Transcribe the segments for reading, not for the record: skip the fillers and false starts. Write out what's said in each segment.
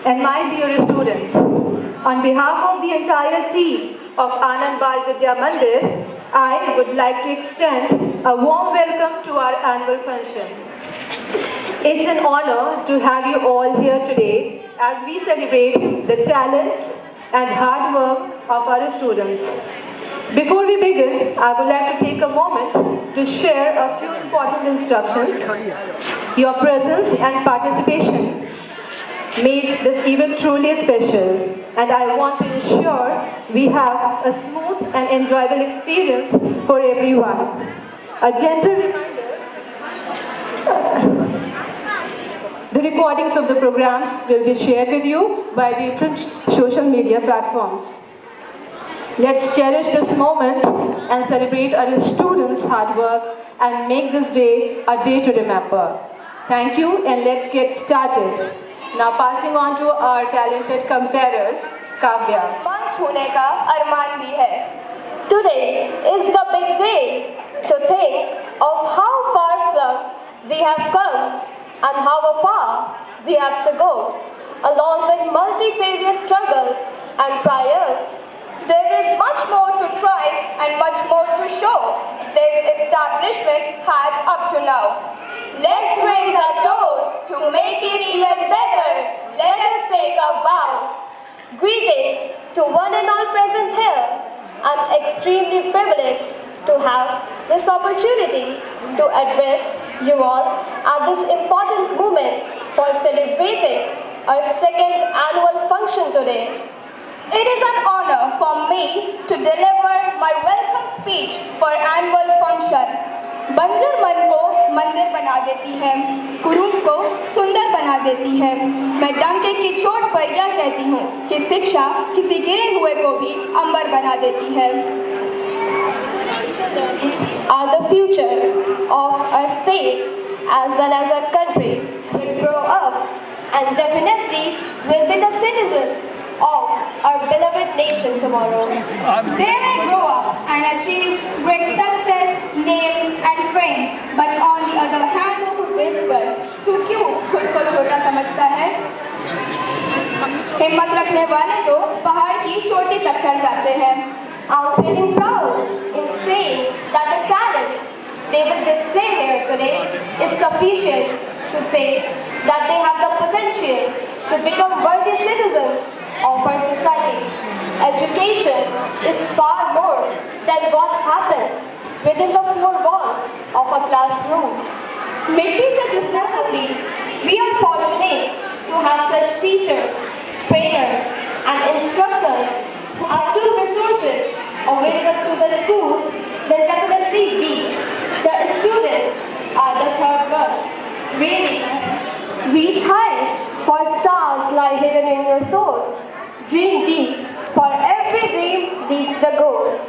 and my dear students, on behalf of the entire team of Anand Bal Vidya Mandir, I would like to extend a warm welcome to our annual function. It's an honor to have you all here today as we celebrate the talents and hard work of our students. Before we begin, I would like to take a moment to share a few important instructions. Your presence and participation made this event truly special, and I want to ensure we have a smooth and enjoyable experience for everyone. A gentle reminder, the recordings of the programs will be shared with you by different social media platforms. Let's cherish this moment and celebrate our students' hard work and make this day a day to remember. Thank you, and let's get started. Now passing on to our talented comparers, Kavya. आसमान छूने का अरमान भी है. Today is the big day to think of how far flung we have come and how far we have to go, along with multifarious struggles and trials. There is much more to thrive and much more to show this establishment had up to now. Let's raise our toast to make it even better. Let us take a vow. Greetings to one and all present here. I'm extremely privileged to have this opportunity to address you all at this important moment for celebrating our second annual function today. It is an honor for me to deliver my welcome speech for annual function. बंजर मन को मंदिर बना देती है, कुरूप को सुंदर बना देती है. मैं डंके की चोट पर यह कहती हूँ कि शिक्षा किसी गिरे हुए को भी अंबर बना देती है. Are the future of our state as well as our country will grow up and definitely will be the citizens of our beloved nation tomorrow. They may grow up and achieve great success, name and fame, but on the other hand, तू क्यों खुद को छोटा समझता है? हिम्मत रखने वाले तो पहाड़ की चोटी तक चढ़ जाते हैं. I'm feeling proud in saying that the talents they will display here today is sufficient to say that they have the potential to become worthy citizens of our society. Education is far more than what happens within the four walls of a classroom. मिट्टी से जिसने सुनी, we are fortunate to have such teachers, trainers, and instructors who are two resources available to the school. Then definitely we, the students, are the third one. Really, reach high, for stars lie hidden in your soul. Dream deep, for every dream leads the goal.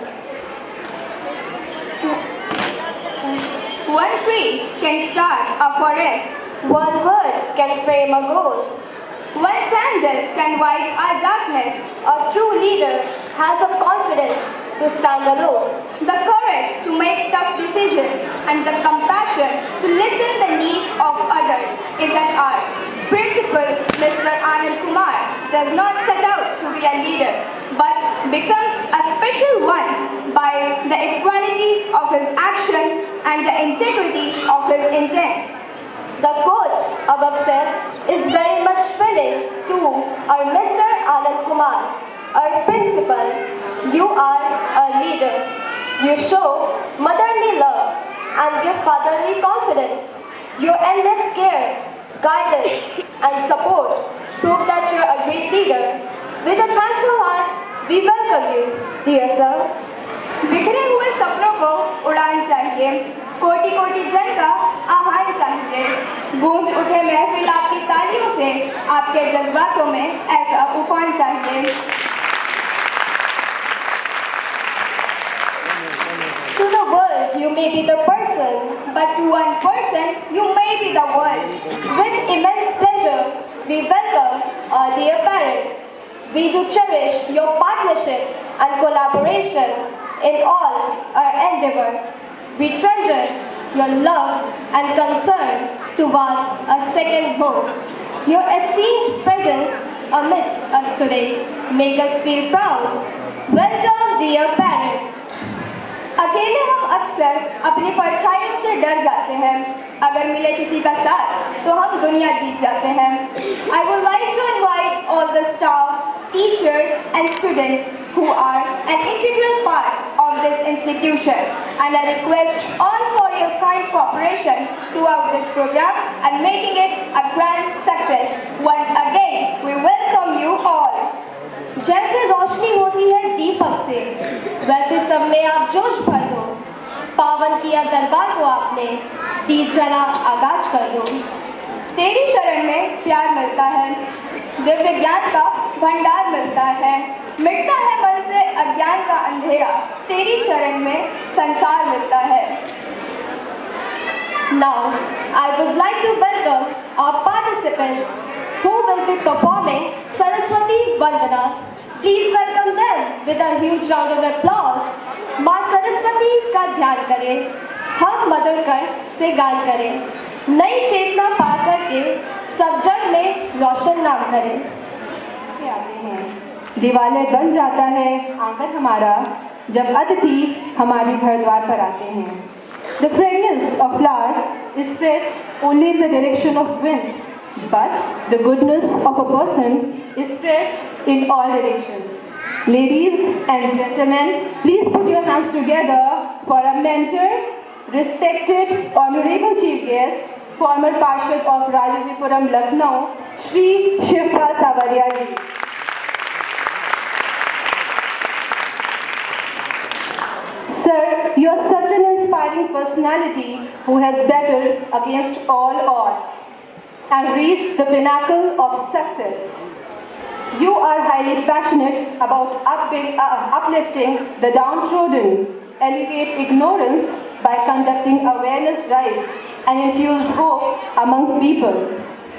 One tree can start a forest. One word can frame a goal. One candle can wipe our darkness. A true leader has a confidence to stand alone. The courage to make tough decisions and the compassion to listen the needs of others is an art. Principal Mr. Anand Kumar does not set out to be a leader, but becomes a special one by the equality of his action and the integrity of his intent. The quote above said is very much fitting to our Mr. Anand Kumar, our principal. You are a leader. You show motherly love and give fatherly confidence. Your endless care, guidance, and support prove that you are a great leader. With a thankful heart, we welcome you, dear sir. बिखरे हुए सपनों को उड़ान चाहिए, कोटि कोटि जन का आह्वान चाहिए. गूंज उठे महफिल आपकी तालियों से, आपके जज्बातों में ऐसा उफान चाहिए. To the world, you may be the person, but to one person, you may be the world. With immense pleasure, we welcome our dear parents. We do cherish your partnership and collaboration in all our endeavors. We treasure your love and concern towards a second home. Your esteemed presence amidst us today make us feel proud. Welcome, dear parents. अकेले हम अक्सर अपनी परछाइयों से डर जाते हैं। अगर मिले किसी का साथ तो हम दुनिया जीत जाते हैं। I would like to invite all the staff, teachers and students who are an integral part of this institution, and I request all for your kind cooperation throughout this program and making it a grand success. Once again, we welcome you all. जैसे रोशनी होती है दीपक से, वैसे सब में आप जोश भर दो। पावन किया दरबार को आपने, दीप जला आगाज कर दो। तेरी शरण में प्यार मिलता है, दिव्य ज्ञान का भंडार मिलता है, मिटता है मन से अज्ञान का अंधेरा, तेरी शरण में संसार मिलता है। Now, I would like to welcome our participants who will be performing Saraswati Vandana. Please welcome them with a huge round of applause. माँ सरस्वती का ध्यान करें, हम मधुर कर से गान करें, नई चेतना पा करके सब जग में रोशन नाम करें। से आते हैं दिवालय बन जाता है आंगन हमारा, जब अतिथि हमारे घर द्वार पर आते हैं। The fragrance of flowers spreads only in the direction of wind, but the goodness of a person spreads in all directions. Ladies and gentlemen, please put your hands together for a mentor, respected honorable chief guest, former Parshad of Rajajipuram, Lucknow, Shri Shivpal Savaria ji. Sir, you are such an inspiring personality who has battled against all odds and reached the pinnacle of success. You are highly passionate about uplifting the downtrodden, elevate ignorance by conducting awareness drives and infused hope among people.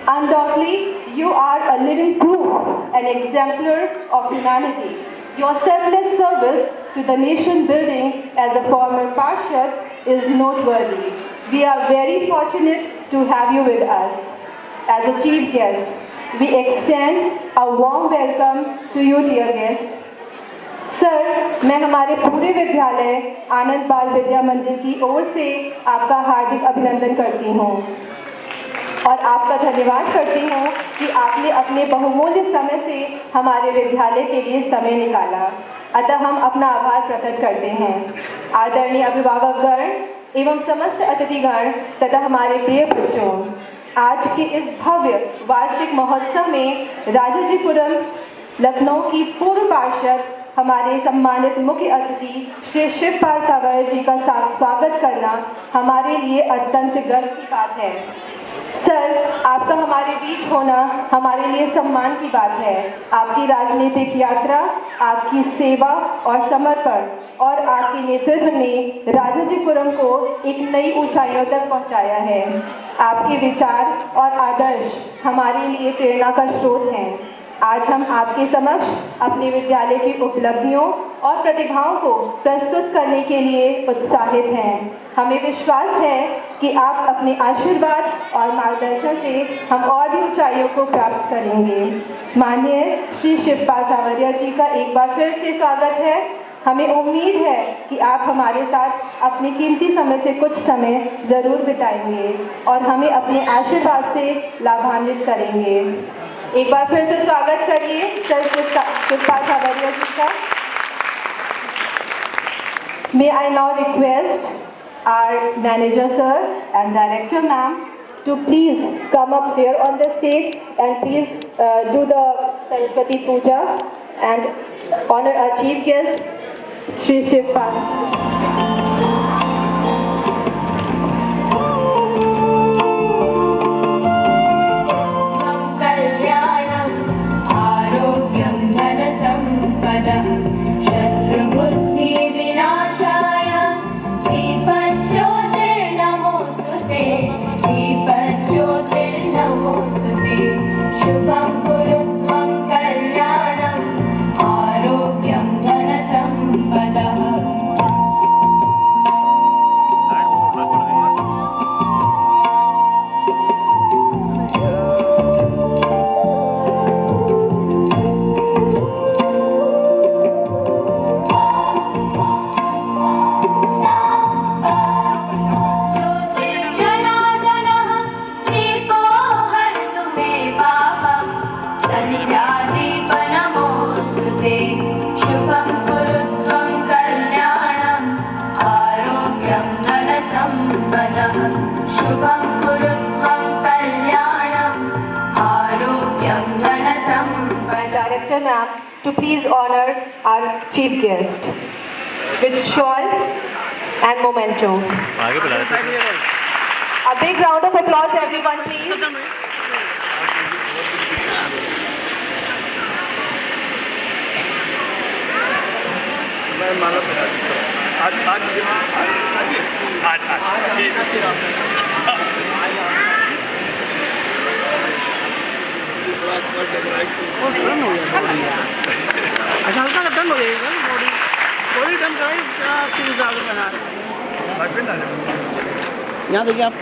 Undoubtedly, you are a living proof, an exemplar of humanity. Your selfless service to the nation building as a former Parshad is noteworthy. We are very fortunate to have you with us. As a chief guest, we extend a warm welcome to you, dear guest. Sir, मैं हमारे पूरे विद्यालय आनंद बाल विद्या मंदिर की ओर से आपका हार्दिक अभिनंदन करती हूँ और आपका धन्यवाद करती हूँ कि आपने अपने बहुमूल्य समय से हमारे विद्यालय के लिए समय निकाला। अतः हम अपना आभार प्रकट करते हैं। आदरणीय अभिभावकगण एवं समस्त अतिथिगण तथा हमारे प्रिय बच्चों, आज के इस भव्य वार्षिक महोत्सव में राजाजीपुरम लखनऊ की पूर्व पार्षद हमारे सम्मानित मुख्य अतिथि श्री शिवपाल सावरिया जी का स्वागत करना हमारे लिए अत्यंत गर्व की बात है। सर, आपका हमारे बीच होना हमारे लिए सम्मान की बात है। आपकी राजनीतिक यात्रा, आपकी सेवा और समर्पण और आपके नेतृत्व ने राजाजीपुरम को एक नई ऊंचाइयों तक पहुंचाया है। आपके विचार और आदर्श हमारे लिए प्रेरणा का स्रोत हैं। आज हम आपके समक्ष अपने विद्यालय की उपलब्धियों और प्रतिभाओं को प्रस्तुत करने के लिए उत्साहित हैं। हमें विश्वास है कि आप अपने आशीर्वाद और मार्गदर्शन से हम और भी ऊंचाइयों को प्राप्त करेंगे। माननीय श्री शिवपाल सावरिया जी का एक बार फिर से स्वागत है। हमें उम्मीद है कि आप हमारे साथ अपने कीमती समय से कुछ समय ज़रूर बिताएंगे और हमें अपने आशीर्वाद से लाभान्वित करेंगे। एक बार फिर से स्वागत करिए सर शिवपाल सावरिया जी का। May I now request our manager sir and director ma'am to please come up here on the stage and please do the Saraswati Puja and honor our chief guest Shri Shivpal. to please honor our chief guest with shawl and memento. आगे बढ़ा देते हैं। A big round of applause, everyone, please. अच्छा हल्का सा turn हो जाएगा body body turn कराइए अच्छी हिसाब से बना यहाँ देखिए आप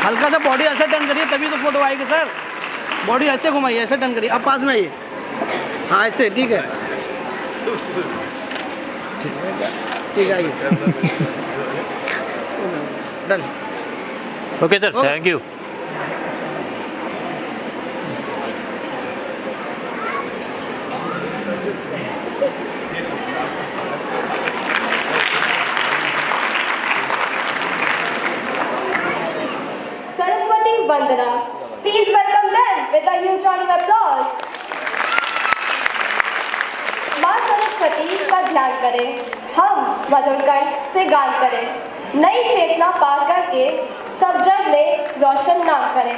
हल्का सा बॉडी ऐसे टर्न करिए तभी तो फोटो आएगी सर। बॉडी ऐसे घुमाइए, ऐसे टर्न करिए, अब पास में आइए। हाँ ऐसे ठीक है, ठीक है आइए done. Okay sir, thank you. Saraswati Vandana. Please welcome them with a huge round of applause. माँ सरस्वती का ध्यान करें, हम मधुर कंठ से गान करें, नई चेतना पार करके सब जग में रोशन नाम करें।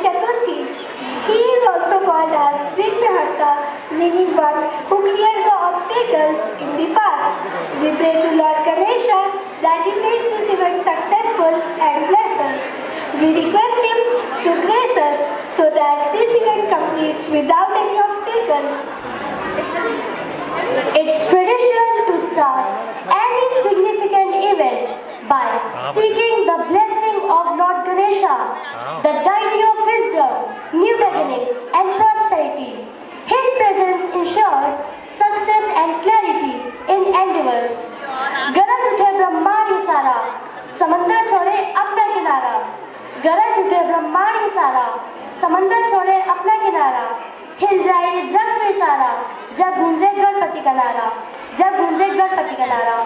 Chaturthi. He is also called as Vignaharta, meaning one who clears the obstacles in the path. We pray to Lord Ganesha that he makes this event successful and bless us. We request him to grace us so that this event completes without any obstacles. It's tradition to start any significant event by seeking the blessing of Lord Ganesha, the deity of wisdom, new beginnings, and prosperity. His presence ensures success and clarity in endeavors. गरज उठे ब्रह्मांड ये सारा, समंदर छोड़े अपना किनारा. गरज उठे ब्रह्मांड ये सारा, समंदर छोड़े अपना किनारा. हिल जाए जग में सारा, जब गूंजे गणपति का नारा, जब गूंजे गणपति का नारा.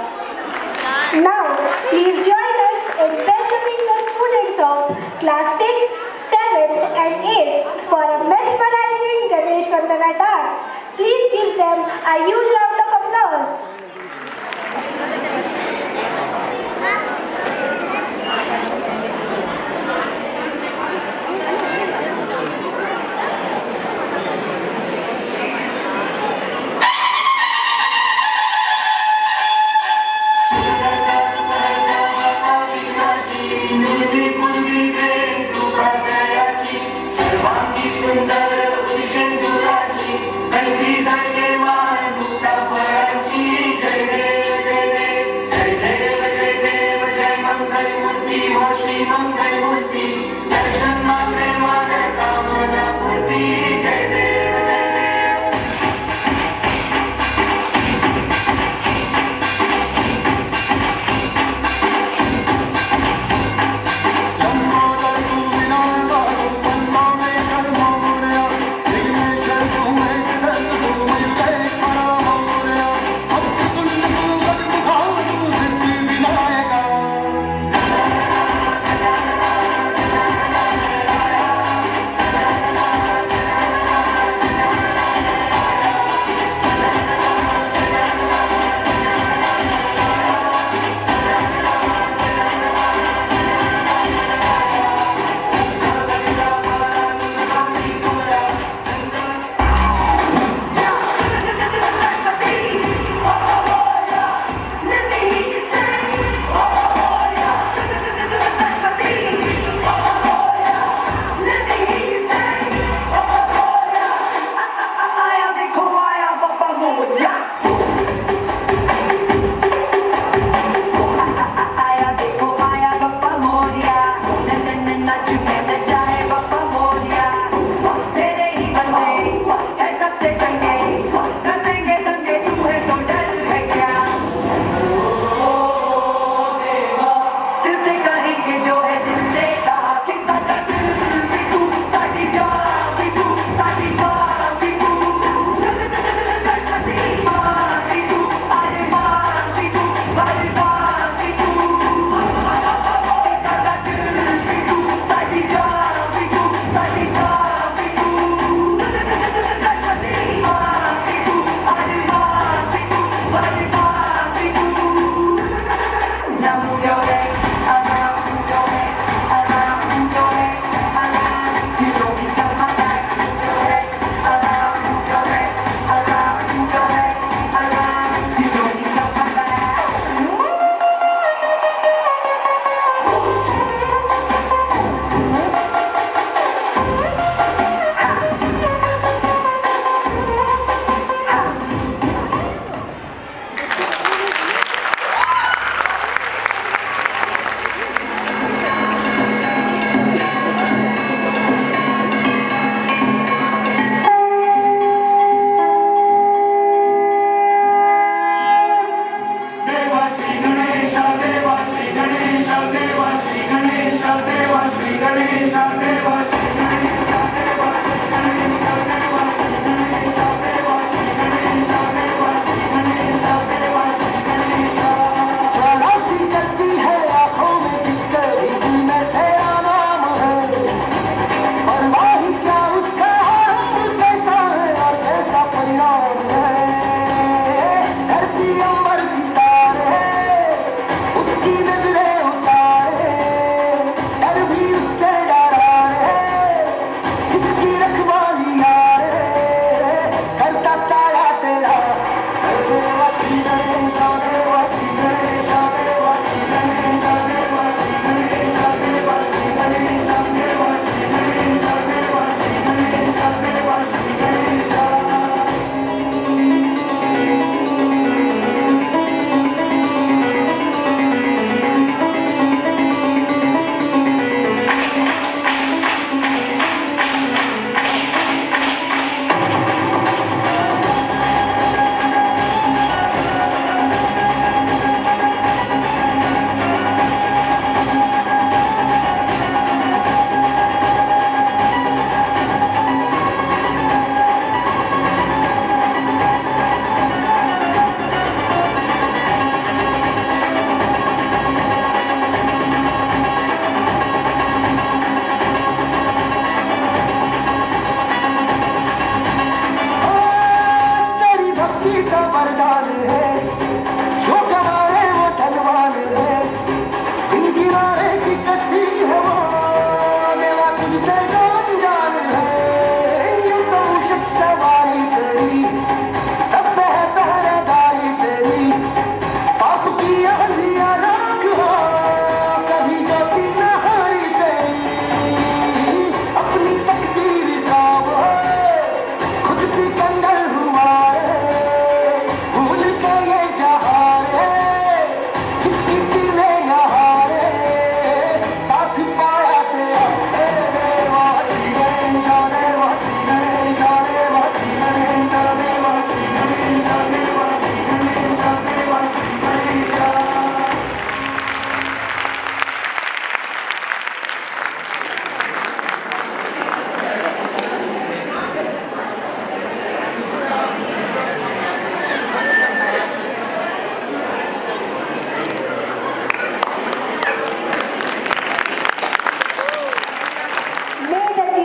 Now, please join us in welcoming the students of class 6, 7th and 8th for a mesmerizing Ganesh Vandana dance. Please give them a huge round of applause. सर्वांगी सुंदर उदिशेंदुराची, कल्पी जागे मान मुक्ता फळाची.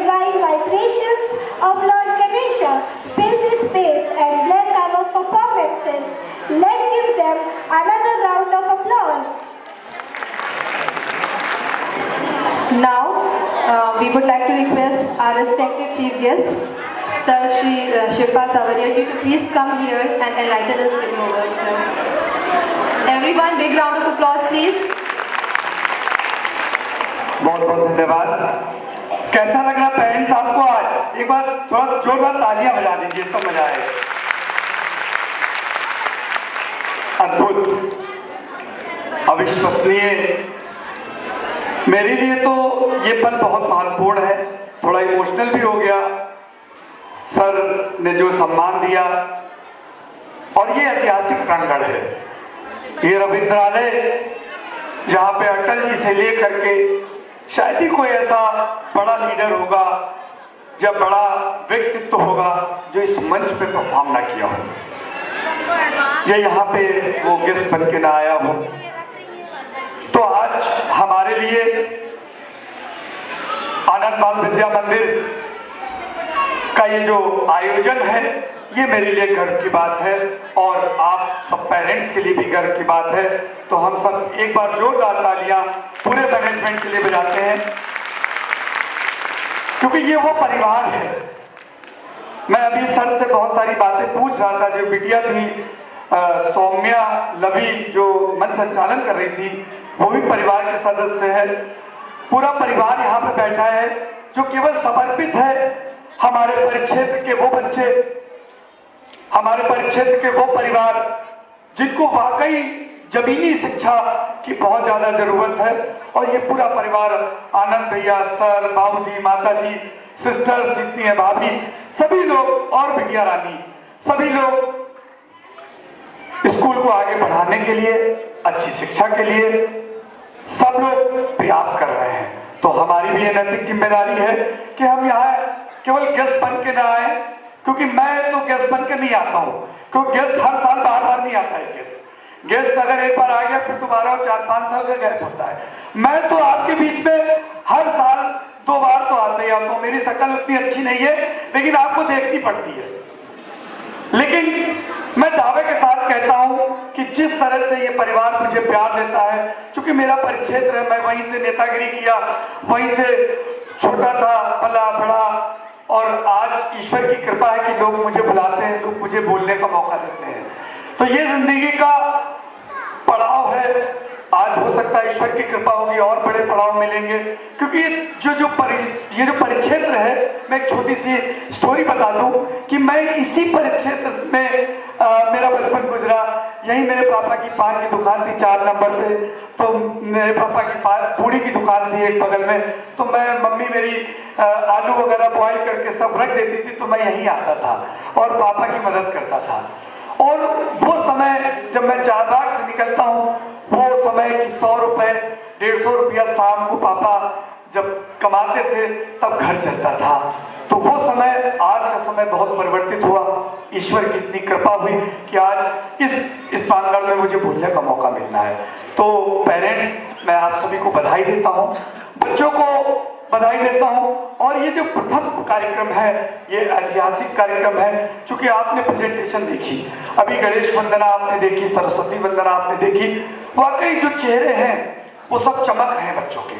divine vibrations of Lord Ganesha fill this space and bless our performances. Let's give them another round of applause. Now, we would like to request our respected chief guest, Sir Shri Shivpal Savaria ji, to please come here and enlighten us with your words, sir. Everyone, big round of applause, please. बहुत बहुत धन्यवाद। कैसा लग रहा parents आपको आज? एक बार थोड़ा जोरदार तालियां बजा दीजिए तो मजा आए। अद्भुत, अविश्वसनीय। मेरे लिए तो ये पल बहुत महत्वपूर्ण है, थोड़ा इमोशनल भी हो गया। सर ने जो सम्मान दिया, और ये ऐतिहासिक प्रांगण है, ये रविंद्रालय, जहाँ पे अटल जी से लेकर के शायद ही कोई ऐसा बड़ा लीडर होगा या बड़ा व्यक्तित्व होगा जो इस मंच पे परफॉर्म ना किया हो, या यहाँ पे वो गेस्ट बन के ना आया हो। तो आज हमारे लिए आनंद बाल विद्या मंदिर का ये जो आयोजन है, ये मेरे लिए गर्व की बात है, और आप सब पेरेंट्स के लिए भी गर्व की बात है। तो हम सब एक बार जोरदार तालियां पूरे मैनेजमेंट के लिए बजाते हैं, क्योंकि ये वो परिवार है। मैं अभी सर से बहुत सारी बातें पूछ रहा था। जो बिटिया थी सौम्या लवी, जो मंच संचालन कर रही थी, वो भी परिवार के सदस्य है। पूरा परिवार यहाँ पे बैठा है, जो केवल समर्पित है हमारे परिक्षेत्र के वो बच्चे, हमारे परिक्षेत्र के वो परिवार जिनको वाकई जमीनी शिक्षा की बहुत ज्यादा जरूरत है। और ये पूरा परिवार, आनंद भैया, सर, बाबूजी, माताजी, सिस्टर जितनी है, भाभी, सभी लोग, और विद्या रानी, सभी लोग स्कूल को आगे बढ़ाने के लिए, अच्छी शिक्षा के लिए सब लोग प्रयास कर रहे हैं। तो हमारी भी ये नैतिक जिम्मेदारी है कि हम यहाँ केवल गेस्ट बन के ना आए, क्योंकि मैं तो गेस्ट बन के नहीं आता हूँ, क्योंकि गेस्ट हर साल बार बार नहीं आता है। गेस्ट अगर एक बार आ गया फिर दोबारा 4-5 साल का गैप होता है। मैं तो आपके बीच में हर साल 2 बार तो आता ही आता हूँ। मेरी शक्ल उतनी अच्छी नहीं है, लेकिन आपको देखनी पड़ती है। लेकिन मैं दावे के साथ कहता हूं कि जिस तरह से ये परिवार मुझे प्यार देता है, क्योंकि मेरा परिक्षेत्र है, मैं वहीं से नेतागिरी किया, वहीं से छोटा था, पला बड़ा, और आज ईश्वर की कृपा है कि लोग मुझे बुलाते हैं, लोग मुझे बोलने का मौका देते हैं। तो ये जिंदगी का पड़ाव है। आज हो सकता है ईश्वर की कृपा होगी और बड़े पड़ाव मिलेंगे, क्योंकि ये जो परिक्षेत्र है, मैं एक छोटी सी स्टोरी बता दूं कि मैं इसी परिक्षेत्र में मेरा बचपन गुजरा। यही मेरे पापा की पान की दुकान थी 4 नंबर पे, तो मेरे पापा की पूड़ी की दुकान थी एक बगल में। तो मैं, मम्मी मेरी आलू वगैरह बॉईल करके सब रख देती थी, तो मैं यहीं आता था और पापा की मदद करता था। और वो समय जब मैं चारबाग से निकलता हूँ, वो समय की 100 रुपए 150 रुपया शाम को पापा जब कमाते थे तब घर चलता था। तो वो समय, आज का समय बहुत परिवर्तित हुआ। ईश्वर की इतनी कृपा हुई कि आज इस प्रांगण में मुझे बोलने का मौका मिलना है। तो पेरेंट्स, मैं आप सभी को बधाई देता हूँ, बच्चों को बधाई देता हूं। और ये जो प्रथम कार्यक्रम है, ये ऐतिहासिक कार्यक्रम है। चूंकि आपने प्रेजेंटेशन देखी, अभी गणेश वंदना आपने देखी, सरस्वती वंदना आपने देखी, वाकई जो चेहरे हैं वो सब चमक रहे हैं बच्चों के।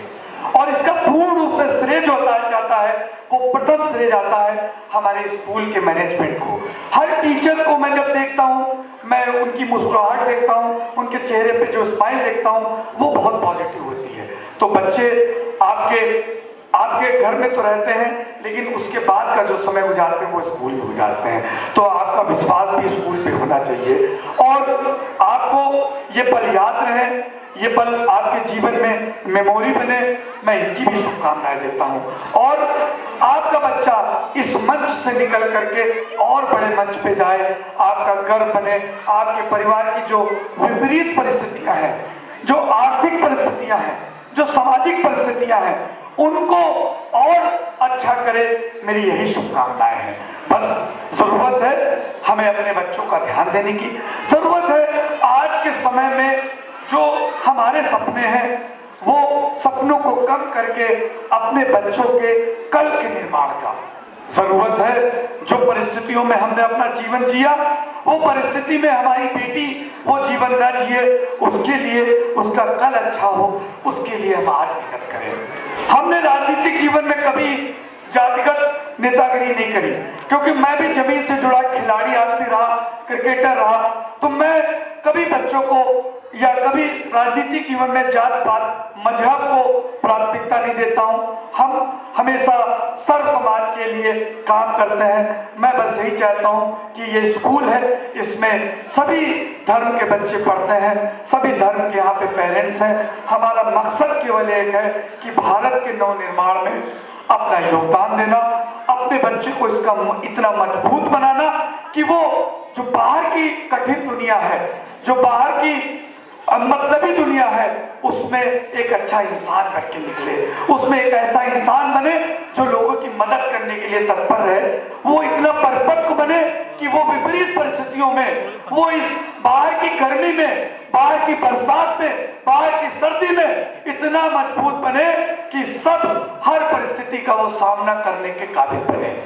और इसका पूर्ण रूप से श्रेय जो जाता है, वो प्रथम श्रेय जाता है हमारे स्कूल के मैनेजमेंट को। हर टीचर को मैं जब देखता हूँ, मैं उनकी मुस्कुराहट देखता हूँ, उनके चेहरे पे जो स्माइल देखता हूँ, वो बहुत पॉजिटिव होती है। तो बच्चे आपके घर में तो रहते हैं, लेकिन उसके बाद का जो समय गुजारते हैं वो स्कूल में गुजारते हैं। तो आपका विश्वास भी स्कूल पे होना चाहिए, और आपको ये पल याद रहे, ये पल आपके जीवन में मेमोरी बने। मैं इसकी भी शुभकामनाएं देता हूं। और आपका बच्चा इस मंच से निकल करके और बड़े मंच पे जाए, आपका गर्व बने। आपके परिवार की जो विपरीत परिस्थितियां हैं, जो आर्थिक परिस्थितियां हैं, जो सामाजिक परिस्थितियां हैं, उनको और अच्छा करे, मेरी यही शुभकामनाएं हैं। बस जरूरत है हमें अपने बच्चों का ध्यान देने की, जरूरत है आज के समय में जो हमारे सपने हैं वो सपनों को कम करके अपने बच्चों के कल के निर्माण का जरूरत है। जो परिस्थितियों में हमने अपना जीवन जिया, वो परिस्थिति में हमारी बेटी वो जीवन न जिए, उसके लिए उसका कल अच्छा हो, उसके लिए हम आज मेहनत करें। हमने राजनीतिक जीवन में कभी जातिगत नेतागिरी नहीं करी, क्योंकि मैं भी जमीन से जुड़ा खिलाड़ी आदमी रहा, क्रिकेटर रहा, तो मैं कभी बच्चों को या कभी राजनीतिक जीवन में जात पात मजहब को प्राथमिकता नहीं देता हूं। हम हमेशा सर्व समाज के लिए काम करते हैं। मैं बस यही चाहता हूं कि ये स्कूल है, इसमें सभी धर्म के बच्चे पढ़ते हैं, सभी धर्म के यहाँ पे पेरेंट्स हैं। हमारा मकसद केवल एक है कि भारत के नवनिर्माण में अपना योगदान देना, अपने बच्चे को इसका इतना मजबूत बनाना कि वो जो बाहर की कठिन दुनिया है, जो बाहर की मतलबी दुनिया है, उसमें एक अच्छा इंसान करके निकले, उसमें एक ऐसा इंसान बने जो लोगों की मदद करने के लिए तत्पर रहे। वो इतना परिपक्व बने कि वो विपरीत परिस्थितियों में, वो इस बाहर की गर्मी में, बाहर की बरसात में, बाहर की सर्दी में इतना मजबूत बने कि सब हर परिस्थिति का वो सामना करने के काबिल बने।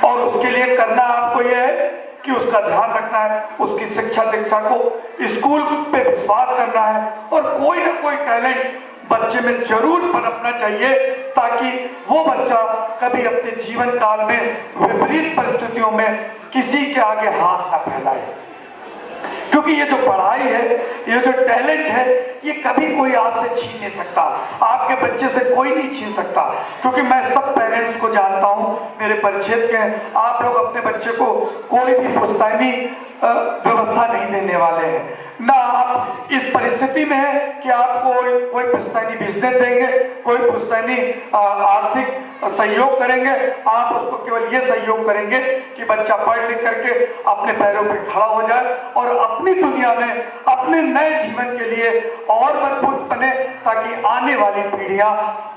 और उसके लिए करना आपको यह है कि उसका ध्यान रखना है, उसकी शिक्षा दीक्षा को स्कूल पे विश्वास करना है, और कोई ना कोई टैलेंट बच्चे में जरूर पनपना चाहिए, ताकि वो बच्चा कभी अपने जीवन काल में विपरीत परिस्थितियों में किसी के आगे हाथ ना फैलाए। क्योंकि ये जो पढ़ाई है, ये जो टैलेंट है, ये कभी कोई आपसे छीन नहीं सकता, आपके बच्चे से कोई नहीं छीन सकता। क्योंकि मैं सब पेरेंट्स को जानता हूँ, मेरे परिचित के, आप लोग अपने बच्चे को कोई भी पुश्तैनी व्यवस्था नहीं देने वाले हैं। ना आप इस परिस्थिति में है कि आपको कोई पुश्तैनी बिजनेस देंगे, कोई पुश्तैनी आर्थिक सहयोग करेंगे। आप उसको केवल ये सहयोग करेंगे कि बच्चा पढ़ लिख करके अपने पैरों पर खड़ा हो जाए और अपनी दुनिया में अपने नए जीवन के लिए और मजबूत बने, ताकि आने वाली पीढ़ियां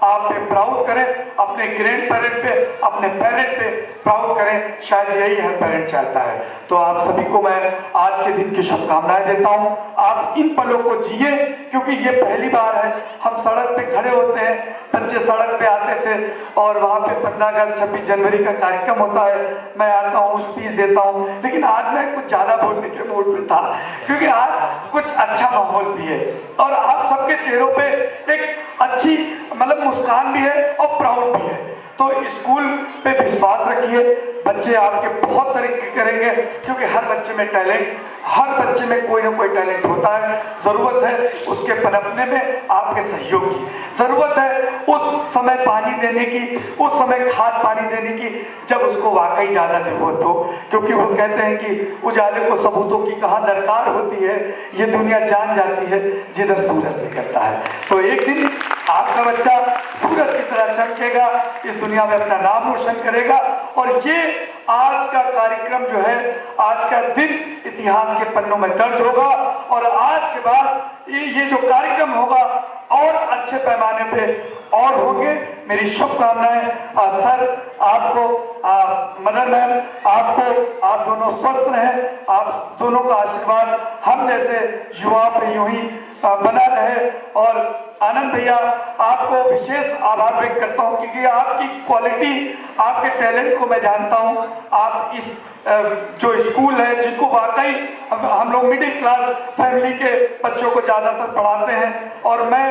आप पे प्राउड करें, अपने ग्रैंड पेरेंट पे, अपने पेरेंट पे प्राउड करें। शायद यही हर पेरेंट चाहता है। तो आप सभी को मैं आज के दिन की शुभकामनाएं देता हूं। आप इन पलों को जिए, क्योंकि ये पहली बार है हम सड़क पे खड़े होते हैं। बच्चे सड़क पे आते थे और वहां पे 15 अगस्त 26 जनवरी का कार्यक्रम होता है, मैं आता हूँ, स्पीच देता हूँ, लेकिन आज मैं कुछ ज्यादा बोलने के मूड में था, क्योंकि आज कुछ अच्छा माहौल भी है और आप सबके चेहरों पे एक अच्छी मतलब मुस्कान भी है और प्राउड भी है। तो स्कूल पे विश्वास रखिए, बच्चे आपके बहुत तरक्की करेंगे, क्योंकि हर बच्चे में टैलेंट, हर बच्चे में कोई ना कोई टैलेंट होता है। जरूरत है उसके पनपने में आपके सहयोग की, जरूरत है उस समय पानी देने की, उस समय खाद पानी देने की जब उसको वाकई ज्यादा जरूरत हो। क्योंकि वो कहते हैं कि उजाले को सबूतों की कहाँ दरकार होती है, ये दुनिया जान जाती है जिधर सूरज निकलता है। तो एक दिन आपका बच्चा सूरज की तरह चमकेगा, इस दुनिया में अपना नाम रोशन करेगा। और ये आज का कार्यक्रम जो है, आज का दिन इतिहास के पन्नों में दर्ज होगा, और आज के बाद ये जो कार्यक्रम होगा और अच्छे पैमाने पे और होंगे। मेरी शुभकामनाएं। सर आपको, मदन मैम आपको, आप दोनों स्वस्थ रहें, आप दोनों का आशीर्वाद हम जैसे युवाओं पे यूं ही बना रहे। और आनंद भैया आपको विशेष आभार व्यक्त करता हूं, क्योंकि आपकी क्वालिटी, आपके टैलेंट को मैं जानता हूं। आप इस जो स्कूल है, जिनको वाकई हम लोग मिडिल क्लास फैमिली के बच्चों को ज्यादातर पढ़ाते हैं, और मैं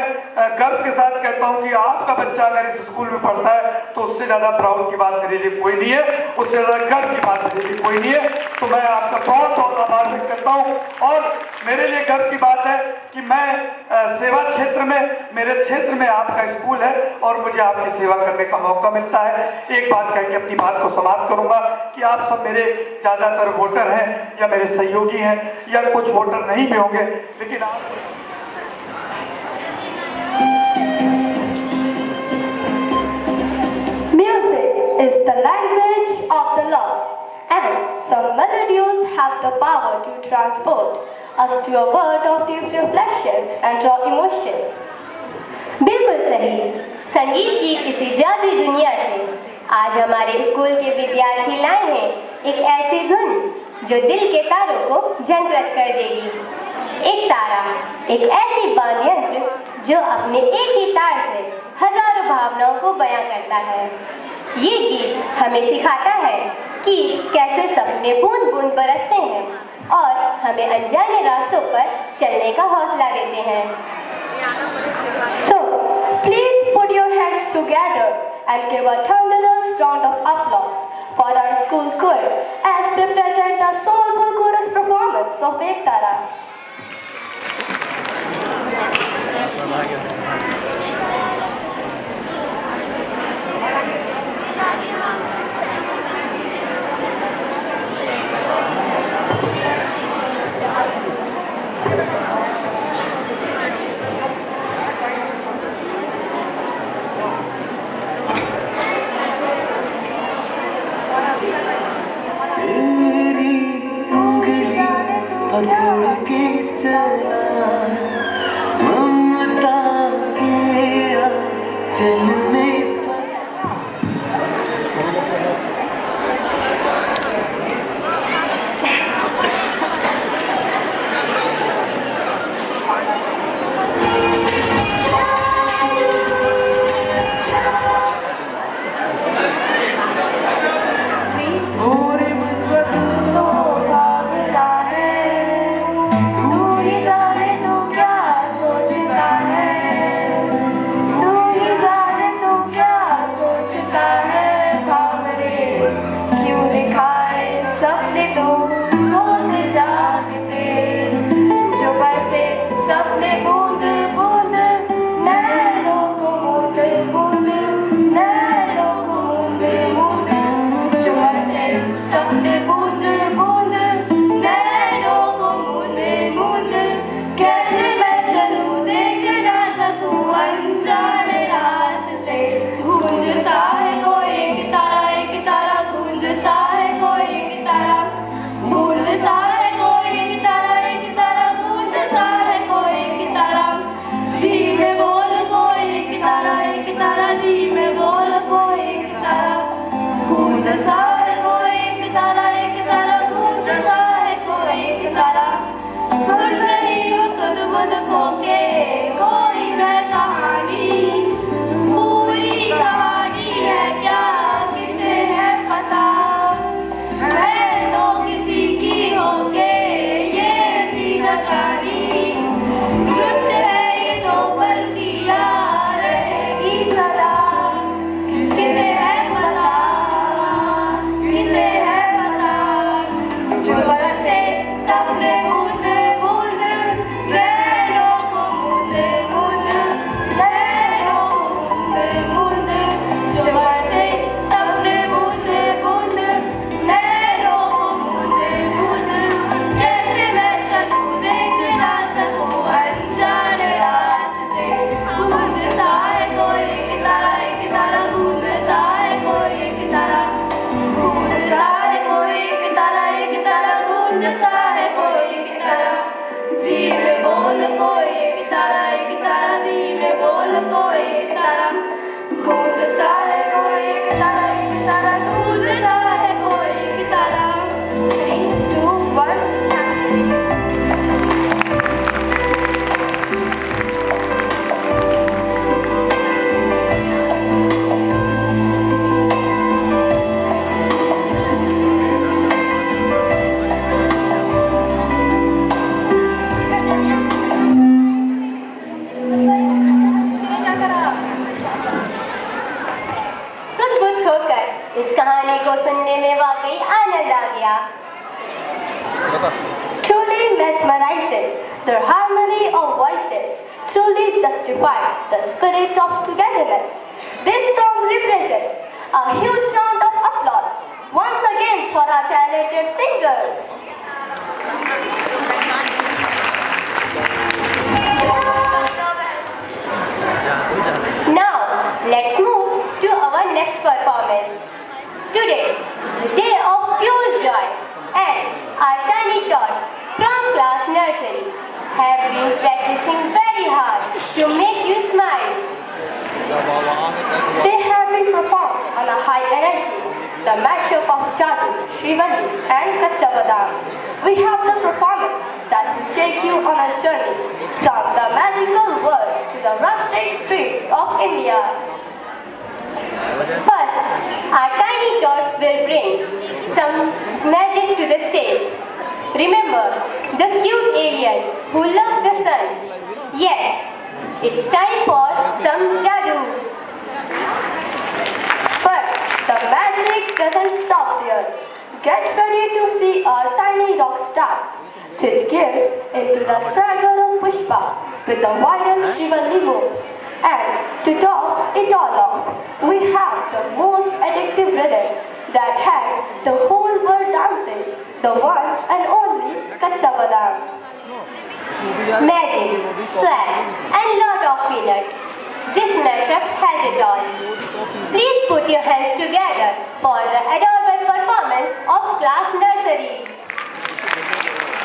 गर्व के साथ कहता हूं कि आपका बच्चा अगर इस स्कूल में पढ़ता है तो उससे ज्यादा प्राउड की बात मेरे लिए कोई नहीं है, उससे ज्यादा गर्व की बात मेरे लिए कोई नहीं है। तो मैं आपका बहुत बहुत आभार व्यक्त करता हूं। और मेरे लिए गर्व की बात है कि मैं सेवा क्षेत्र में, मेरे क्षेत्र में आपका स्कूल है और मुझे आपकी सेवा करने का मौका मिलता है। एक बात कह के अपनी बात को समाप्त करूंगा कि आप सब मेरे ज्यादातर वोटर हैं या मेरे सहयोगी हैं, या कुछ वोटर नहीं भी होंगे, लेकिन आप Music is the language of the love, and some melodies have the power to transport us to a world of deep reflections and raw emotion. बिल्कुल सही। संगीत की किसी जादुई दुनिया से आज हमारे स्कूल के विद्यार्थी लाए हैं एक ऐसी धुन जो दिल के तारों को झंकृत कर देगी। एक तारा, एक ऐसी वाद्य यंत्र जो अपने एक ही तार से हजारों भावनाओं को बयां करता है। ये गीत हमें सिखाता है कि कैसे सपने बूंद बूंद बरसते हैं और हमें अनजाने रास्तों पर चलने का हौसला देते हैं। So, please put your hands together and give a thunderous round of applause for our school choir as they present a soulful chorus performance of Ektara. पकड़ के चला ममता के आंचल में इस कहानी को सुनने में वाकई आनंद आ गया। Truly mesmerizing, the harmony of voices truly justified the spirit of togetherness. This song represents a huge round of applause once again for our talented singers. Now, let's move to our next performance. Today is a day of pure joy, and our tiny tots from class nursery have been practicing very hard to make you smile. They have been performed on a high energy, the mashup of Jadu, Srivalli and Kacha Badam. We have the performance that will take you on a journey from the magical world to the rustic streets of India. First, our tiny tots will bring some magic to the stage. Remember the cute alien who loved the sun? Yes, it's time for some jadoo. But the magic doesn't stop there. Get ready to see our tiny rock stars switch gears into the swagger of Pushpa with the viral Shivali moves. And to top it all off, we have the most addictive rhythm that had the whole world dancing, the one and only Kacha Badam. Magic, swag, and lot of peanuts. This mashup has it all. Please put your hands together for the adorable performance of class nursery.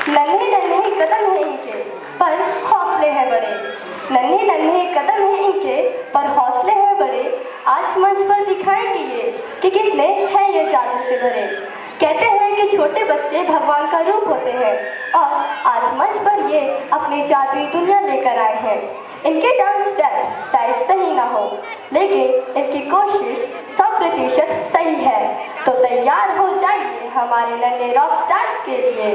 नन्हे नन्हे कदम हैं इनके पर हौसले हैं बड़े, नन्हे नन्हे कदम हैं इनके पर हौसले हैं बड़े। आज मंच पर दिखाएंगे ये कि कितने हैं ये जादू से भरे। कहते हैं कि छोटे बच्चे भगवान का रूप होते हैं और आज मंच पर ये अपनी जादुई दुनिया लेकर आए हैं। इनके डांस स्टेप्स शायद सही ना हो, लेकिन इनकी कोशिश 100% सही है। तो तैयार हो जाइए हमारे नन्हे रॉक स्टार्स के लिए।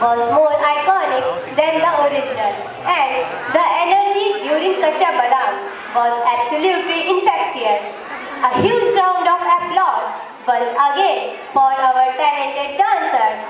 was more iconic than the original, and the energy during Kacha Badam was absolutely infectious. A huge round of applause once again for our talented dancers.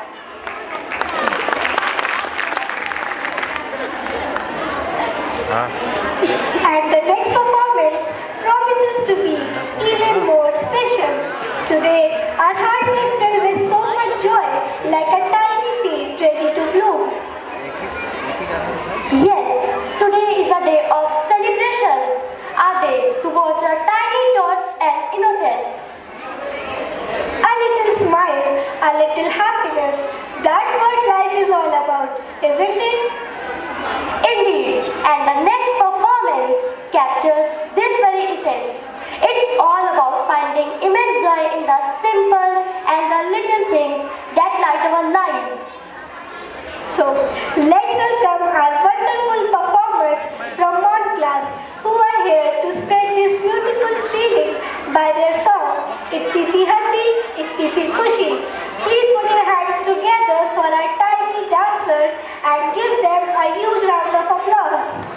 And the next performance promises to be even more special. Today, our hearts are filled with so much joy, like a tiny seed ready to bloom. Yes, today is a day of celebrations, a day to watch our tiny thoughts and innocence. A little smile, a little happiness, that's what life is all about, isn't it? Indeed, and the next performance captures this very essence. It's all about finding immense joy in the simple and the little things that light our lives. So, let's welcome our wonderful performers from Mon class who are here to spread this beautiful feeling by their song Itni Si Hasi, Itni Si Khushi. Please put your hands together for our tiny dancers and give them a huge round of applause.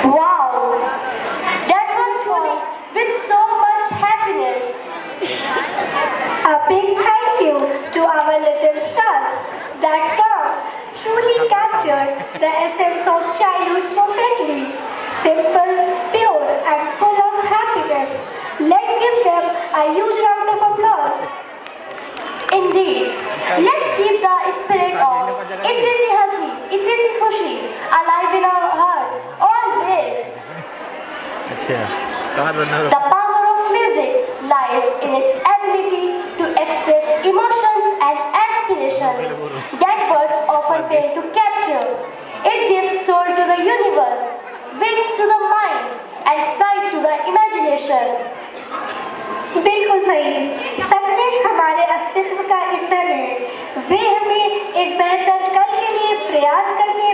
Wow, that was fun with so much happiness. A big thank you to our little stars. That song truly captured the essence of childhood perfectly. Simple, pure, and full of happiness. Let's give them a huge round of applause. Indeed, let's keep the spirit of Itti Si Hasi, Itti Si Khushi alive in our heart always. The power of music lies in its ability to express emotions and aspirations that words often fail to capture. It gives soul to the universe, wings to the mind, and flight to the imagination. बिल्कुल सही। सपने हमारे अस्तित्व का ईंधन है। वे हमें एक बेहतर कल के लिए प्रयास करने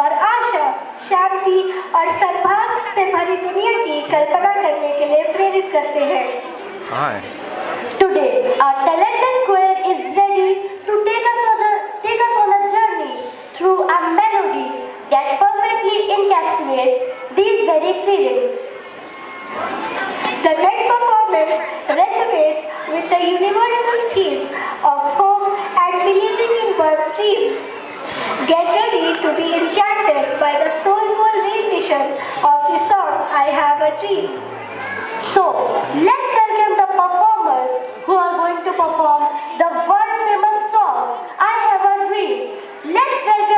और आशा, शांति और सद्भाव से भरी दुनिया की कल्पना करने के लिए प्रेरित करते हैं। Today, our talented choir is ready to take us on a journey through a melody that perfectly encapsulates these very feelings. The next performance resonates with the universal theme of hope and believing in one's dreams. Get ready to be enchanted by the soulful rendition of the song I Have a Dream. So, let's welcome the performers who are going to perform the world famous song I Have a Dream. Let's welcome